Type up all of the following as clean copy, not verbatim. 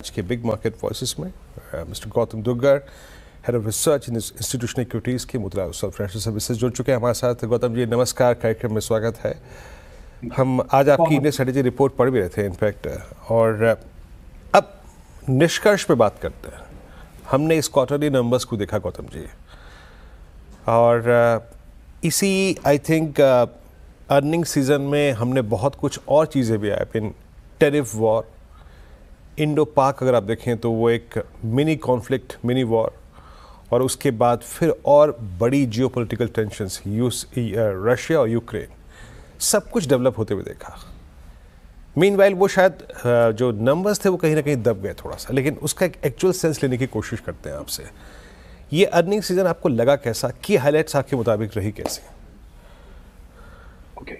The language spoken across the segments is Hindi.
आज के बिग मार्केट वॉइसेस में mister Gautam Duggar, head of research in institutional equities के मोतीलाल ओसवाल फाइनेंशियल सर्विसेज जुड़ चुके हैं हमारे साथ। गौतम जी नमस्कार, कार्यक्रम में स्वागत है। हम आज आपकी इंडियन स्ट्रेटेजी रिपोर्ट पढ़ भी रहे थे इनफैक्ट, और अब निष्कर्ष पे बात करते हैं। हमने इस क्वार्टरली नंबर्स को देखा गौतम जी, और इसी आई थिंक अर्निंग सीजन में हमने बहुत कुछ और चीज़ें भी I mean tariff war, Indo पाक अगर आप देखें तो वो एक मिनी कॉन्फ्लिक्ट, मिनी वॉर, और उसके बाद फिर और बड़ी जियोपॉलिटिकल टेंशंस रशिया और यूक्रेन, सब कुछ डेवलप होते हुए देखा। मीनवाइल वो शायद जो नंबर्स थे वो कहीं ना कहीं दब गए थोड़ा सा, लेकिन उसका एक एक्चुअल सेंस लेने की कोशिश करते हैं आपसे। ये अर्निंग सीजन आपको लगा कैसा, की हाईलाइट्स आपके मुताबिक रही कैसी?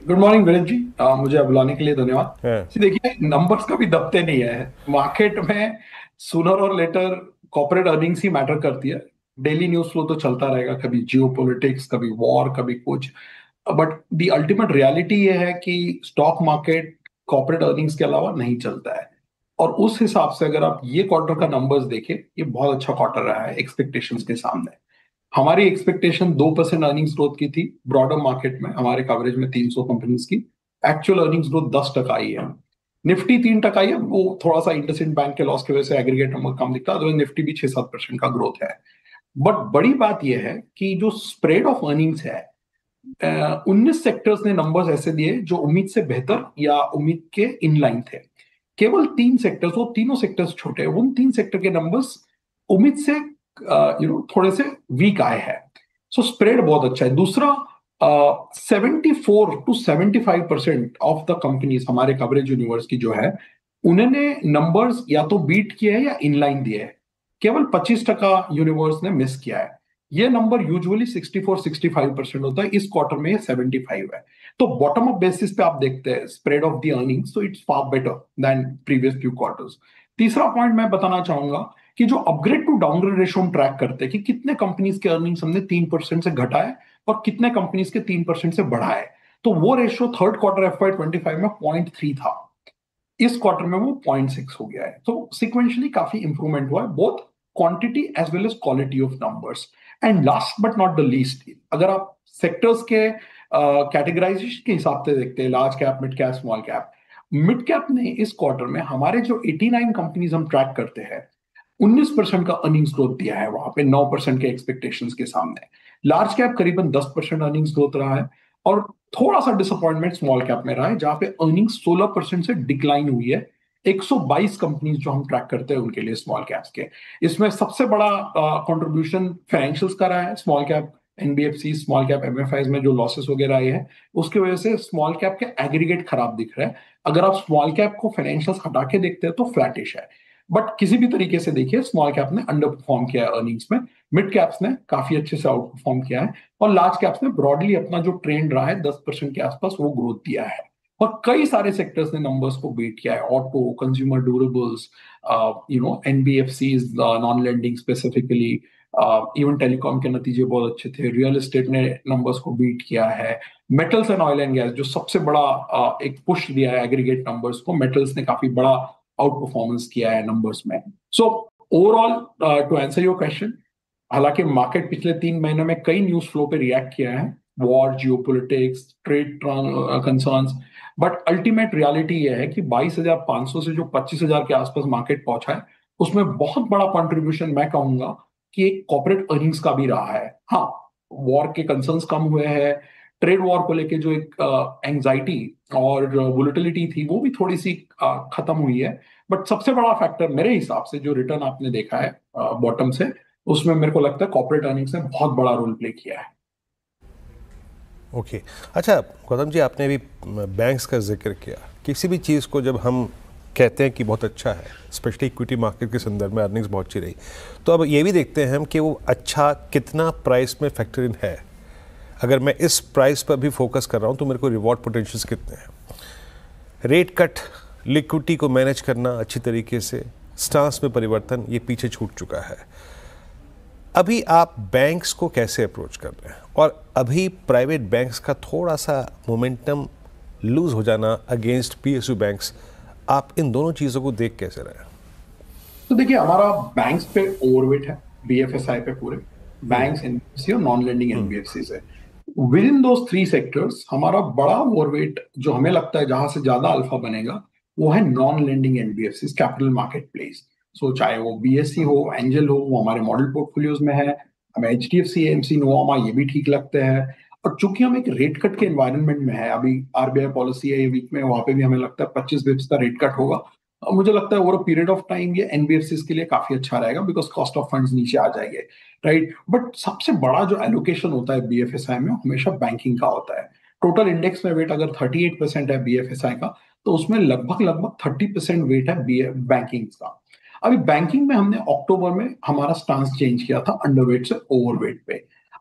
गुड मॉर्निंग विनीत जी, मुझे बुलाने के लिए धन्यवाद। देखिए, नंबर्स कभी दबते नहीं है मार्केट में। सूनर और लेटर कॉर्पोरेट अर्निंग्स ही मैटर करती है। डेली न्यूज फ्लो तो चलता रहेगा, कभी जियोपॉलिटिक्स, कभी वॉर, कभी कुछ, बट द अल्टीमेट रियलिटी ये है कि स्टॉक मार्केट कॉर्पोरेट अर्निंग्स के अलावा नहीं चलता है। और उस हिसाब से अगर आप ये क्वार्टर का नंबर्स देखें, ये बहुत अच्छा क्वार्टर रहा है एक्सपेक्टेशंस के सामने। हमारी एक्सपेक्टेशन 2% अर्निंग्स ग्रोथ की थी ब्रॉडर मार्केट में, हमारे कवरेज में 300 कंपनीज की। एक्चुअल अर्निंग्स ग्रोथ 10% आई है। निफ्टी 3% आई है, वो थोड़ा सा इंडसइंड बैंक के लॉस की वजह से एग्रीगेट नंबर कम दिखता है, तो निफ्टी भी 6-7% का ग्रोथ है। बट बड़ी बात यह है कि जो स्प्रेड ऑफ अर्निंग्स है, 19 सेक्टर्स ने नंबर्स ऐसे दिए जो उम्मीद से बेहतर या उम्मीद के इनलाइन थे। केवल 3 सेक्टर्स, वो तीनों सेक्टर्स छोटे, उन 3 सेक्टर के नंबर्स उम्मीद से थोड़े से वीक आए हैं। सो स्प्रेड बहुत अच्छा है। दूसरा, 74 to 75% ऑफ द कंपनीज हमारे कवरेज यूनिवर्स की जो है, उन्होंने नंबर्स या तो बीट किए हैं या इनलाइन दिए हैं। केवल 25% यूनिवर्स ने मिस किया है। ये नंबर यूजुअली 64-65% होता है, इस क्वार्टर में 75 है। तो बॉटम अप बेसिस पे आप देखते हैं स्प्रेड ऑफ द अर्निंग्स, तो it's far better than previous few quarters. तीसरा पॉइंट मैं बताना चाहूंगा कि जो अपग्रेड टू डाउनग्रेड रेशियो हम ट्रैक करते हैं कि कितने कंपनीज के अर्निंग्स हमने 3% से घटाए और कितने कंपनीज के 3% से बढ़ाए, तो वो रेशियो थर्ड क्वार्टर FY25 में 0.3 था। इस क्वार्टर में वो 0.6 हो गया है। तो सिक्वेंशियली काफी इंप्रूवमेंट हुआ है, both quantity as well as quality of numbers. And last but not the least, अगर आप सेक्टर्स के कैटेगराइजेशन के हिसाब से देखते हैं, large cap, mid cap, small cap, mid cap ने इस क्वार्टर में हमारे जो 89 कंपनीज हम ट्रैक करते हैं, 19% का अर्निंग्स ग्रोथ दिया है, वहां पे 9% के एक्सपेक्टेशंस के सामने। लार्ज कैप करीबन 10% अर्निंग्स ग्रोथ रहा है, और थोड़ा सा डिसअपॉइंटमेंट स्मॉल कैप में रहा है, जहां पे अर्निंग्स 16% से डिक्लाइन हुई है। 122 कंपनीज जो हम ट्रैक करते हैं उनके लिए स्मॉल कैप्स के, इसमें सबसे बड़ा कंट्रीब्यूशन फाइनेंशियल्स का रहा है। Small cap NBFC, small cap MFIs में जो लॉसेस वगैरह आए हैं, उसकी वजह से स्मॉल कैप के एग्रीगेट खराब दिख रहा है। अगर आप स्मॉल कैप को फाइनेंशियल्स हटा के देखते हैं तो फ्लैटिश है। बट किसी भी तरीके से देखिए, स्मॉल कैप ने अंडर परफॉर्म किया है अर्निंग्स में, मिड कैप्स ने काफी अच्छे से आउट परफॉर्म किया है, और लार्ज कैप्स ने ब्रॉडली अपना जो ट्रेंड रहा है 10% के आसपास वो ग्रोथ दिया है। और कई सारे सेक्टर्स ने नंबर्स को बीट किया है, auto, consumer durables, NBFCs, non lending specifically, even telecom के नतीजे बहुत अच्छे थे। रियल एस्टेट ने नंबर्स को बीट किया है। Metals and oil and gas, जो सबसे बड़ा एक पुश दिया है एग्रीगेट नंबर्स को, मेटल्स ने काफी बड़ा आउट परफॉर्मेंस किया है नंबर्स में। So overall, to answer your question, हालांकि मार्केट पिछले 3 महीनों में कई न्यूज फ्लो पे रिएक्ट किया है, war, geopolitics, trade concerns, but ultimate reality यह है कि 22,500 से जो 25,000 के आसपास मार्केट पहुंचा है, उसमें बहुत बड़ा कंट्रीब्यूशन मैं कहूंगा कि कॉर्पोरेट अर्निंग्स का भी रहा है। हाँ, वॉर के कंसर्न्स कम हुए हैं, ट्रेड वॉर को लेके जो एक एंजाइटी और वोलेटिलिटी थी वो भी थोड़ी सी खत्म हुई है। बट सबसे बड़ा फैक्टर मेरे हिसाब से जो रिटर्न आपने देखा है बॉटम से, उसमें मेरे को लगता है कॉर्पोरेट अर्निंग्स ने बहुत बड़ा रोल प्ले किया है। ओके अच्छा गौतम जी, आपने अभी बैंक्स का जिक्र किया। किसी भी चीज़ को जब हम कहते हैं कि बहुत अच्छा है, स्पेशली इक्विटी मार्केट के संदर्भ में अर्निंग्स बहुत अच्छी रही, तो अब ये भी देखते हैं हम कि वो अच्छा कितना प्राइस में फैक्टर इन है। अगर मैं इस प्राइस पर भी फोकस कर रहा हूँ तो मेरे को रिवॉर्ड पोटेंशियल्स कितने हैं, रेट कट, लिक्विडिटी को मैनेज करना अच्छी तरीके से, स्टांस में परिवर्तन, ये पीछे छूट चुका है। अभी आप बैंक्स को कैसे अप्रोच कर रहे हैं, और अभी प्राइवेट बैंक्स का थोड़ा सा मोमेंटम लूज हो जाना अगेंस्ट पीएसयू बैंक्स, आप इन दोनों चीज़ों को देख कैसे रहे हैं? तो देखिए हमारा बैंक्स पे ओवरवेट है, बीएफएसआई पे पूरे, बैंक्स, एनबीएफसी और नॉन लेंडिंग एनबीएफसी से। With in those three sectors हमारा बड़ा ओवरवेट जो हमें लगता है जहां से ज्यादा अल्फा बनेगा वो है non lending NBFC, capital market place. So चाहे वो बीएससी हो, एंजल हो, वो हमारे मॉडल पोर्टफोलियोज में है। हमें एचडीएफसी, एएमसी, नोवामा ये भी ठीक लगते हैं। और चूंकि हम एक रेट कट के एनवायरनमेंट में है, अभी आरबीआई पॉलिसी है ये वीक में, वहां पे भी हमें लगता है 25 बिप्स का रेट कट होगा। और मुझे लगता है over a period of time ये एनबीएफसी के लिए काफी अच्छा रहेगा, बिकॉज कॉस्ट ऑफ फंड्स नीचे आ जाएंगे, राइट। बट सबसे बड़ा जो एलोकेशन होता है बीएफएसआई में हमेशा बैंकिंग का होता है। टोटल इंडेक्स में वेट अगर 38% है बीएफएसआई का, तो उसमें लगभग लगभग 30% वेट है बैंकिंग का। अभी बैंकिंग में हमने अक्टूबर में हमारा स्टांस चेंज किया था अंडरवेट से ओवरवेट पे।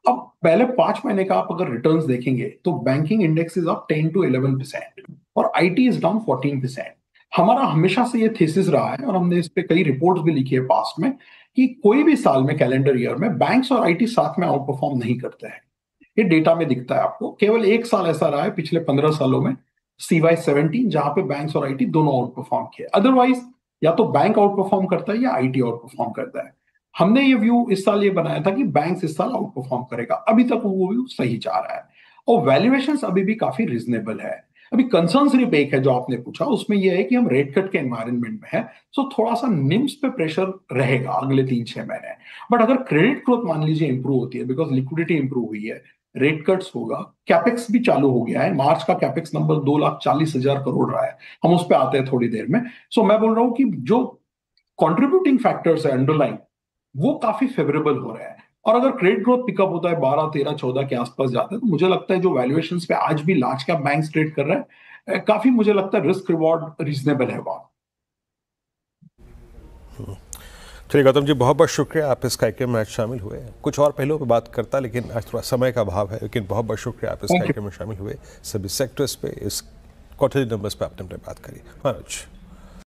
अब पहले 5 महीने का आप अगर रिटर्न्स देखेंगे तो banking index is up 10 to 11% और आईटी इज डाउन 14%। हमारा हमेशा से ये थीसिस रहा है और हमने इस पे कई रिपोर्ट्स भी लिखी है पास्ट में कि कोई भी साल में, कैलेंडर ईयर में, बैंक्स और आईटी साथ में आउट परफॉर्म नहीं करते हैं। ये डेटा में दिखता है आपको। केवल एक साल ऐसा रहा है पिछले 15 सालों में, CY17, जहां पे बैंक्स और आईटी दोनों आउट परफॉर्म किए। अदरवाइज या तो बैंक आउट परफॉर्म करता है या आईटी आउट परफॉर्म करता है। हमने ये व्यू इस साल ये बनाया था कि बैंक्स इस साल आउट परफॉर्म करेगा। अभी तक वो व्यू सही जा रहा है और वैल्यूएशंस अभी भी काफी रिजनेबल है। अभी कंसर्न सिर्फ एक है जो आपने पूछा, उसमें यह है कि हम रेट कट के एनवायरनमेंट में है, सो थोड़ा सा निम्स पे प्रेशर रहेगा अगले 3-6 महीने। बट अगर क्रेडिट ग्रोथ मान लीजिए इंप्रूव होती है, बिकॉज लिक्विडिटी इंप्रूव हुई है, रेट कट्स होगा, कैपेक्स भी चालू हो गया है, मार्च का कैपेक्स नंबर 2,40,000 करोड़ रहा है, हम उस पर आते हैं थोड़ी देर में। सो मैं बोल रहा हूं कि जो कॉन्ट्रीब्यूटिंग फैक्टर्स है अंडरलाइन, वो काफी फेवरेबल हो रहा है। और अगर क्रेडिट ग्रोथ पिकअप होता है, 12, 13, 14 के आसपास जाता है, तो मुझे लगता है जो वैल्यूएशंस पे आज भी लार्ज कैप बैंक्स ट्रेड कर रहे हैं, काफी मुझे लगता है रिस्क रिवॉर्ड रीजनेबल है वहां। चलिए गौतम जी, बहुत बहुत शुक्रिया, आप इस कार्यक्रम में आज शामिल हुए। कुछ और पहलुओं पर बात करता, लेकिन आज थोड़ा समय का अभाव है, लेकिन बहुत बहुत शुक्रिया, आप इस कार्यक्रम में शामिल हुए। सभी सेक्टर्स पे, इस क्वार्टरली नंबर्स पे आपने बात करी। मनोज।